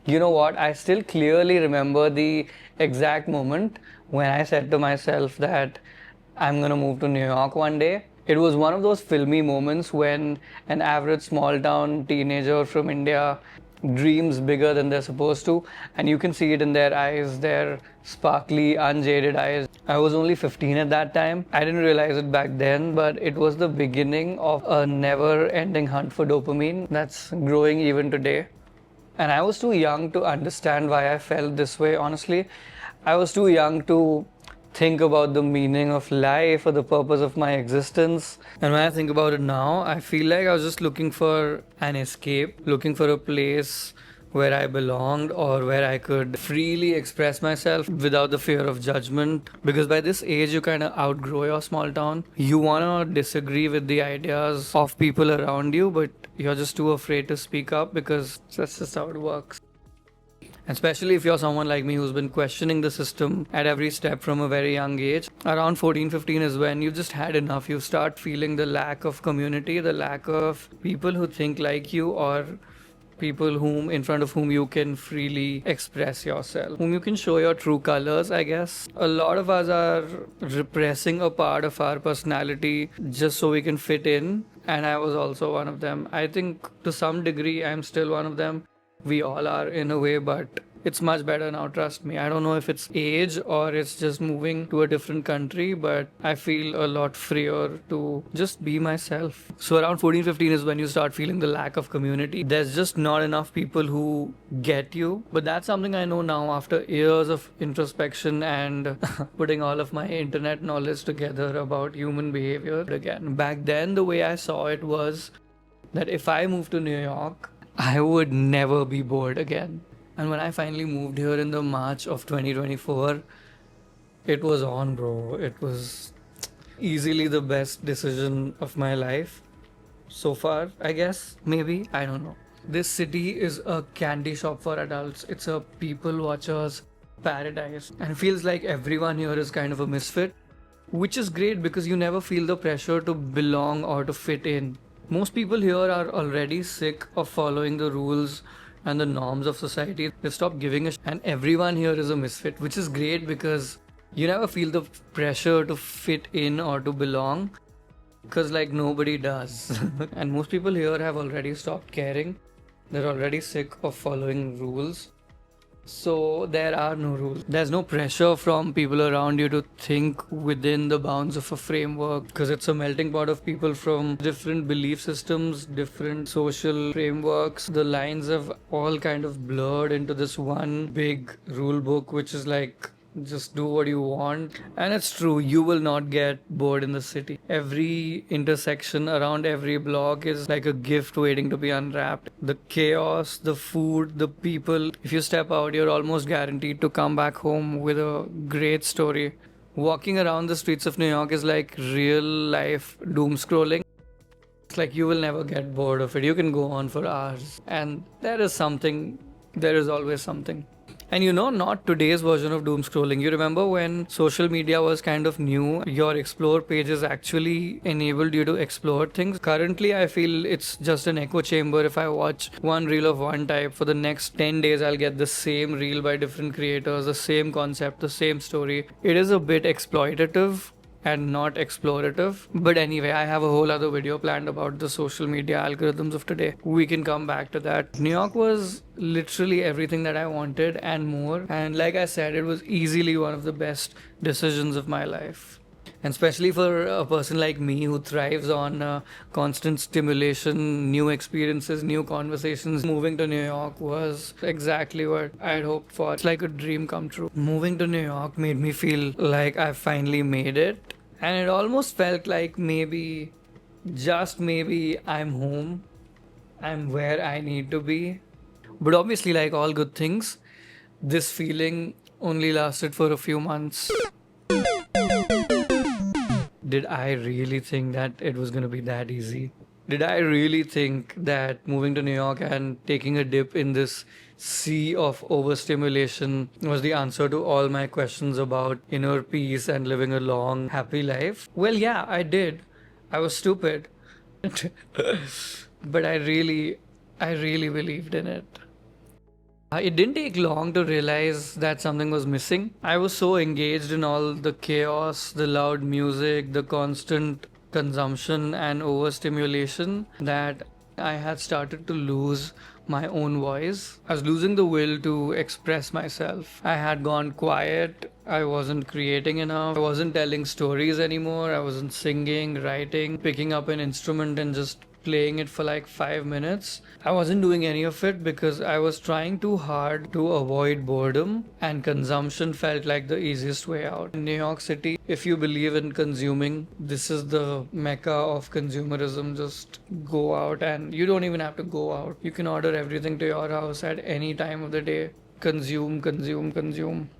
You know what? I still clearly remember the exact moment when I said to myself that I'm gonna move to New York one day. It was one of those filmy moments when an average small town teenager from India dreams bigger than they're supposed to, and you can see it in their eyes, their sparkly, unjaded eyes. I was only 15 at that time. I didn't realize it back then, but it was the beginning of a never ending hunt for dopamine that's growing even today. And I was too young to understand why I felt this way, honestly. I was too young to think about the meaning of life or the purpose of my existence. And when I think about it now, I feel like I was just looking for an escape, looking for a place where I belonged or where I could freely express myself without the fear of judgment. Because by this age, you kind of outgrow your small town. You want to disagree with the ideas of people around you, but you're just too afraid to speak up because that's just how it works. Especially if you're someone like me who's been questioning the system at every step from a very young age. Around 14, 15 is when you just had enough. You start feeling the lack of community, the lack of people who think like you, or people whom in front of whom you can freely express yourself, whom you can show your true colors. I guess a lot of us are repressing a part of our personality just so we can fit in, and I was also one of them. I think to some degree I'm still one of them. We all are in a way, but it's much better now, trust me. I don't know if it's age or it's just moving to a different country, but I feel a lot freer to just be myself. So around 14, 15 is when you start feeling the lack of community. There's just not enough people who get you. But that's something I know now after years of introspection and putting all of my internet knowledge together about human behavior. Again, back then, the way I saw it was that if I moved to New York, I would never be bored again. And when I finally moved here in the March of 2024, it was on, bro. It was easily the best decision of my life so far, I guess. Maybe. I don't know. This city is a candy shop for adults. It's a people watcher's paradise. And it feels like everyone here is kind of a misfit, which is great because you never feel the pressure to belong or to fit in. Most people here are already sick of following the rules and the norms of society. They stop giving a and everyone here is a misfit, which is great because you never feel the pressure to fit in or to belong because like nobody does. And most people here have already stopped caring. They're already sick of following rules. So there are no rules. There's no pressure from people around you to think within the bounds of a framework because it's a melting pot of people from different belief systems, different social frameworks. The lines have all kind of blurred into this one big rule book, which is like just do what you want. And it's true, you will not get bored in the city. Every intersection around every block is like a gift waiting to be unwrapped. The chaos, the food, the people. If you step out, you're almost guaranteed to come back home with a great story. Walking around the streets of New York is like real life doom scrolling. It's like you will never get bored of it. You can go on for hours. And there is something, there is always something. And you know, not today's version of doom scrolling. You remember when social media was kind of new, your explore pages actually enabled you to explore things. Currently, I feel it's just an echo chamber. If I watch one reel of one type, for the next 10 days, I'll get the same reel by different creators, the same concept, the same story. It is a bit exploitative and not explorative. But anyway, I have a whole other video planned about the social media algorithms of today. We can come back to that. New York was literally everything that I wanted and more. And like I said, it was easily one of the best decisions of my life. And especially for a person like me who thrives on constant stimulation, new experiences, new conversations, moving to New York was exactly what I'd hoped for. It's like a dream come true. Moving to New York made me feel like I finally made it. And it almost felt like maybe, just maybe, I'm home. I'm where I need to be. But obviously, like all good things, this feeling only lasted for a few months. Did I really think that it was going to be that easy? Did I really think that moving to New York and taking a dip in this sea of overstimulation was the answer to all my questions about inner peace and living a long, happy life? Well, yeah, I did. I was stupid. But I really believed in it. It didn't take long to realize that something was missing. I was so engaged in all the chaos, the loud music, the constant consumption and overstimulation that I had started to lose my own voice. I was losing the will to express myself. I had gone quiet. I wasn't creating enough. I wasn't telling stories anymore. I wasn't singing, writing, picking up an instrument and just playing it for like 5 minutes. I wasn't doing any of it because I was trying too hard to avoid boredom, and consumption felt like the easiest way out. In New York City, if you believe in consuming, this is the mecca of consumerism. Just go out, and you don't even have to go out. You can order everything to your house at any time of the day. Consume, consume, consume.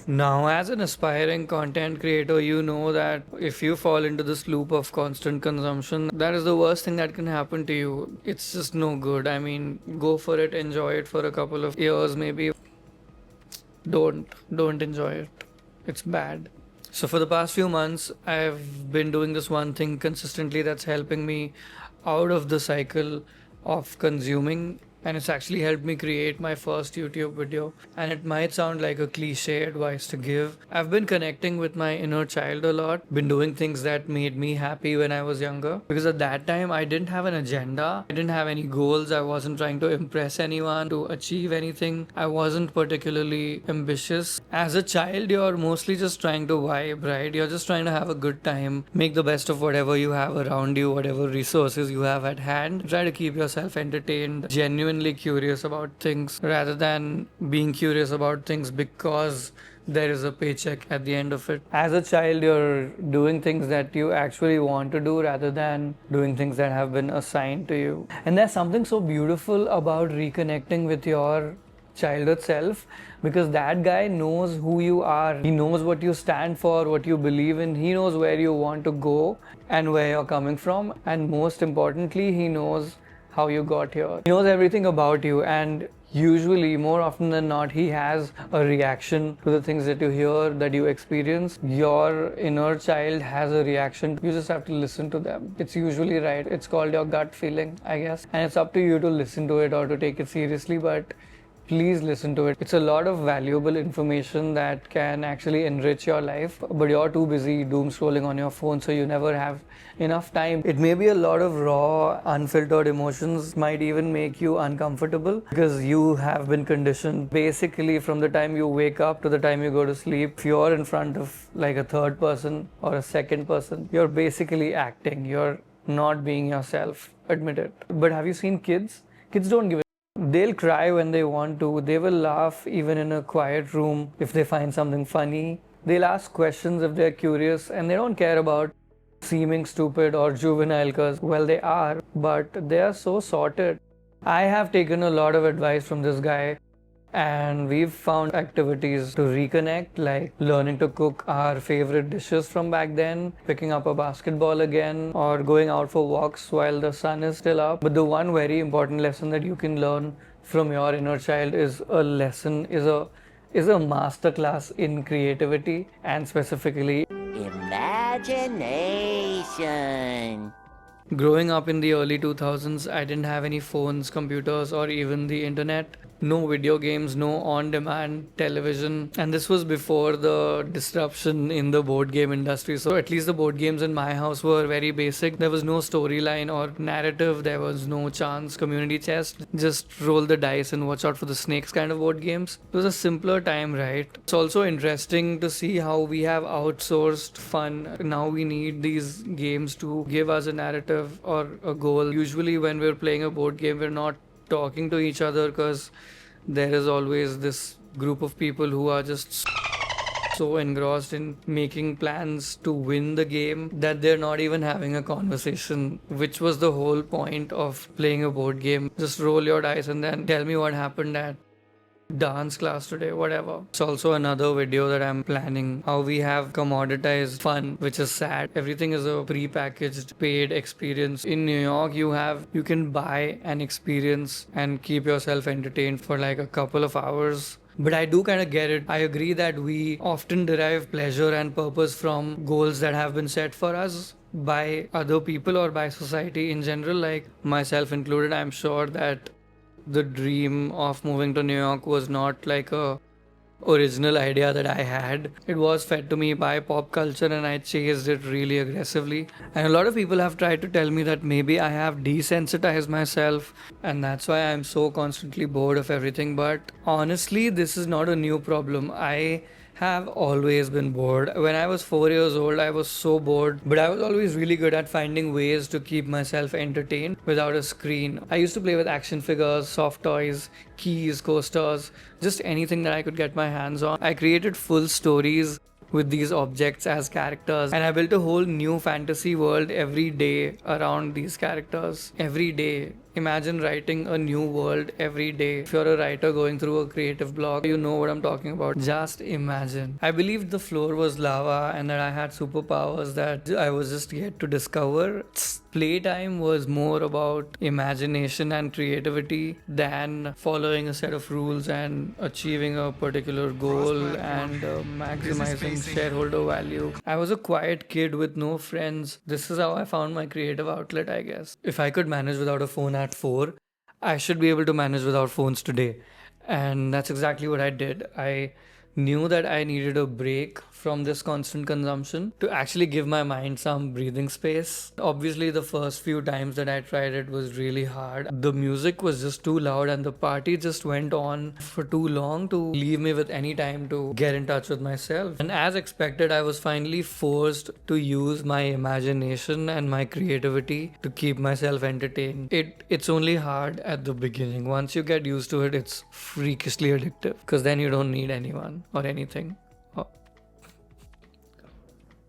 Now, as an aspiring content creator, you know that if you fall into this loop of constant consumption, that is the worst thing that can happen to you. It's just no good. I mean, go for it, enjoy it for a couple of years, maybe. Don't enjoy it. It's bad. So, for the past few months, I've been doing this one thing consistently that's helping me out of the cycle of consuming, and it's actually helped me create my first YouTube video. And it might sound like a cliche advice to give. I've been connecting with my inner child a lot, been doing things that made me happy when I was younger. Because at that time, I didn't have an agenda, I didn't have any goals, I wasn't trying to impress anyone, to achieve anything. I wasn't particularly ambitious. As a child, you're mostly just trying to vibe, right? You're just trying to have a good time, make the best of whatever you have around you, whatever resources you have at hand. Try to keep yourself entertained, genuinely curious about things rather than being curious about things because there is a paycheck at the end of it. As a child, you're doing things that you actually want to do rather than doing things that have been assigned to you. And there's something so beautiful about reconnecting with your childhood self, because that guy knows who you are. He knows what you stand for, what you believe in. He knows where you want to go and where you're coming from. And most importantly, he knows how you got here. He knows everything about you, and usually, more often than not, he has a reaction to the things that you hear, that you experience. Your inner child has a reaction. You just have to listen to them. It's usually right. It's called your gut feeling, I guess. And it's up to you to listen to it or to take it seriously, but please listen to it. It's a lot of valuable information that can actually enrich your life, but you're too busy doom scrolling on your phone, so you never have enough time. It may be a lot of raw, unfiltered emotions, might even make you uncomfortable because you have been conditioned basically from the time you wake up to the time you go to sleep. If you're in front of like a third person or a second person, you're basically acting. You're not being yourself. Admit it. But have you seen kids? Kids don't give a. They'll cry when they want to. They will laugh even in a quiet room if they find something funny. They'll ask questions if they're curious, and they don't care about seeming stupid or juvenile because, well, they are, but they are so sorted. I have taken a lot of advice from this guy, and we've found activities to reconnect, like learning to cook our favorite dishes from back then, picking up a basketball again, or going out for walks while the sun is still up. But the one very important lesson that you can learn from your inner child is a masterclass in creativity, and specifically imagination. Growing up in the early 2000s, I didn't have any phones, computers, or even the internet. No video games, no on-demand television. And this was before the disruption in the board game industry. So at least the board games in my house were very basic. There was no storyline or narrative. There was no chance community chest. Just roll the dice and watch out for the snakes kind of board games. It was a simpler time, right? It's also interesting to see how we have outsourced fun. Now we need these games to give us a narrative or a goal. Usually when we're playing a board game, we're not talking to each other because there is always this group of people who are just so engrossed in making plans to win the game that they're not even having a conversation, which was the whole point of playing a board game. Just roll your dice and then tell me what happened at dance class today, whatever. It's also another video that I'm planning, how we have commoditized fun, which is sad. Everything is a pre-packaged paid experience. In New York, you can buy an experience and keep yourself entertained for like a couple of hours. But I do kind of get it. I agree that we often derive pleasure and purpose from goals that have been set for us by other people or by society in general, like myself included. I'm sure that The dream of moving to New York was not like a original idea that I had. It was fed to me by pop culture and I chased it really aggressively. And a lot of people have tried to tell me that maybe I have desensitized myself and that's why I'm so constantly bored of everything. But honestly, this is not a new problem. I have always been bored. When I was 4 years old, I was so bored, but I was always really good at finding ways to keep myself entertained without a screen. I used to play with action figures, soft toys, keys, coasters, just anything that I could get my hands on. I created full stories with these objects as characters, and I built a whole new fantasy world every day around these characters. Every day. Imagine writing a new world every day. If you're a writer going through a creative block, you know what I'm talking about. Just imagine. I believed the floor was lava and that I had superpowers that I was just yet to discover. Playtime was more about imagination and creativity than following a set of rules and achieving a particular goal and maximizing shareholder value. I was a quiet kid with no friends. This is how I found my creative outlet, I guess. If I could manage without a phone at 4, I should be able to manage without phones today. And that's exactly what I did. I knew that I needed a break from this constant consumption to actually give my mind some breathing space. Obviously, the first few times that I tried it was really hard. The music was just too loud and the party just went on for too long to leave me with any time to get in touch with myself. And as expected, I was finally forced to use my imagination and my creativity to keep myself entertained. It's only hard at the beginning. Once you get used to it, it's freakishly addictive because then you don't need anyone or anything.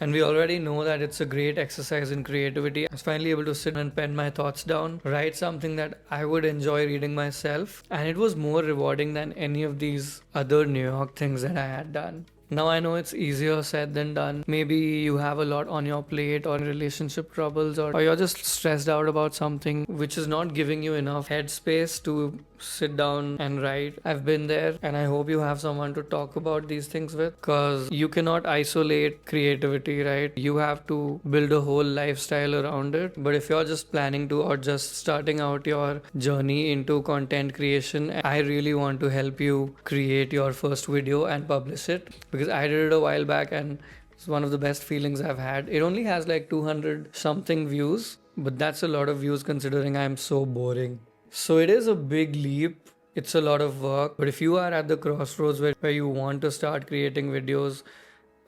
And we already know that it's a great exercise in creativity. I was finally able to sit and pen my thoughts down, write something that I would enjoy reading myself, and it was more rewarding than any of these other New York things that I had done. Now I know it's easier said than done. Maybe you have a lot on your plate or relationship troubles or you're just stressed out about something which is not giving you enough headspace to sit down and write. I've been there and I hope you have someone to talk about these things with because you cannot isolate creativity, right? You have to build a whole lifestyle around it. But if you're just planning to or just starting out your journey into content creation, I really want to help you create your first video and publish it because I did it a while back and it's one of the best feelings I've had. It only has like 200 something views, but that's a lot of views considering I'm so boring. So it is a big leap. It's a lot of work. But if you are at the crossroads where you want to start creating videos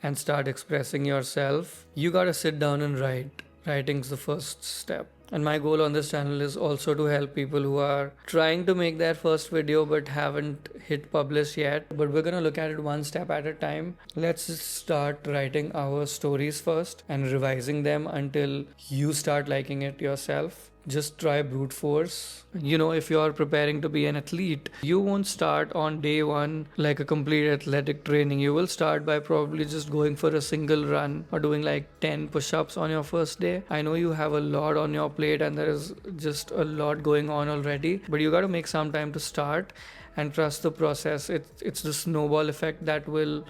and start expressing yourself, you gotta sit down and write. Writing's the first step. And my goal on this channel is also to help people who are trying to make their first video but haven't hit publish yet. But we're gonna look at it one step at a time. Let's just start writing our stories first and revising them until you start liking it yourself. Just try brute force. You know, if you're preparing to be an athlete, you won't start on day one like a complete athletic training. You will start by probably just going for a single run or doing like 10 push-ups on your first day. I know you have a lot on your plate and there is just a lot going on already, but you got to make some time to start and trust the process. It's the snowball effect that will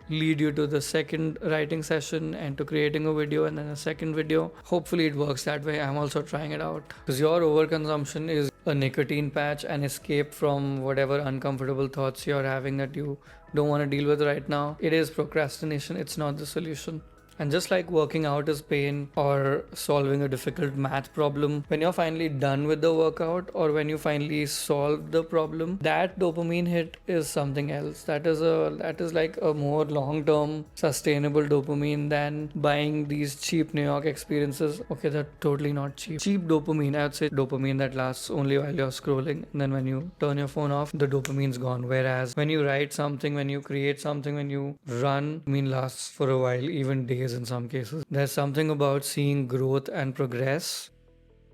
lead you to the second writing session and to creating a video and then a second video. Hopefully it works that way. I'm also trying it out because your overconsumption is a nicotine patch, an escape from whatever uncomfortable thoughts you're having that you don't want to deal with right now. It is procrastination. It's not the solution. And just like working out is pain or solving a difficult math problem, when you're finally done with the workout or when you finally solve the problem, that dopamine hit is something else. That is like a more long-term sustainable dopamine than buying these cheap New York experiences. Okay, they're totally not cheap. Cheap dopamine, I'd say dopamine that lasts only while you're scrolling. And then when you turn your phone off, the dopamine's gone. Whereas when you write something, when you create something, when you run, dopamine lasts for a while, even days in some cases. There's something about seeing growth and progress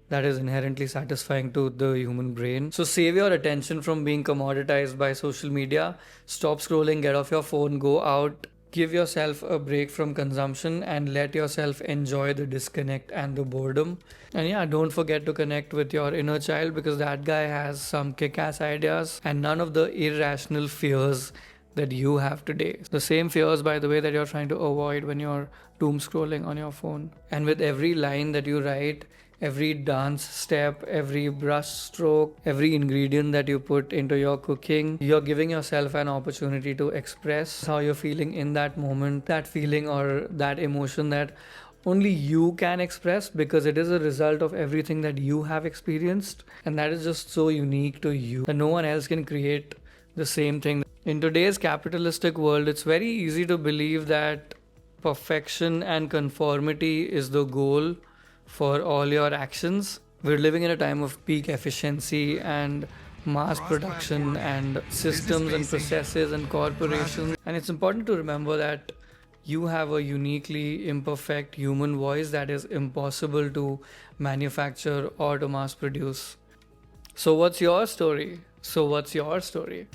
that is inherently satisfying to the human brain. So save your attention from being commoditized by social media. Stop scrolling, get off your phone, go out, give yourself a break from consumption and let yourself enjoy the disconnect and the boredom. And yeah, don't forget to connect with your inner child because that guy has some kick-ass ideas and none of the irrational fears that you have today. The same fears, by the way, that you're trying to avoid when you're doom scrolling on your phone. And with every line that you write, every dance step, every brush stroke, every ingredient that you put into your cooking. You're giving yourself an opportunity to express how you're feeling in that moment, that feeling or that emotion that only you can express, because it is a result of everything that you have experienced, and that is just so unique to you that no one else can create the same thing. In today's capitalistic world, it's very easy to believe that perfection and conformity is the goal for all your actions. We're living in a time of peak efficiency and mass production and systems and processes and corporations. And it's important to remember that you have a uniquely imperfect human voice that is impossible to manufacture or to mass produce. So, what's your story? So, what's your story?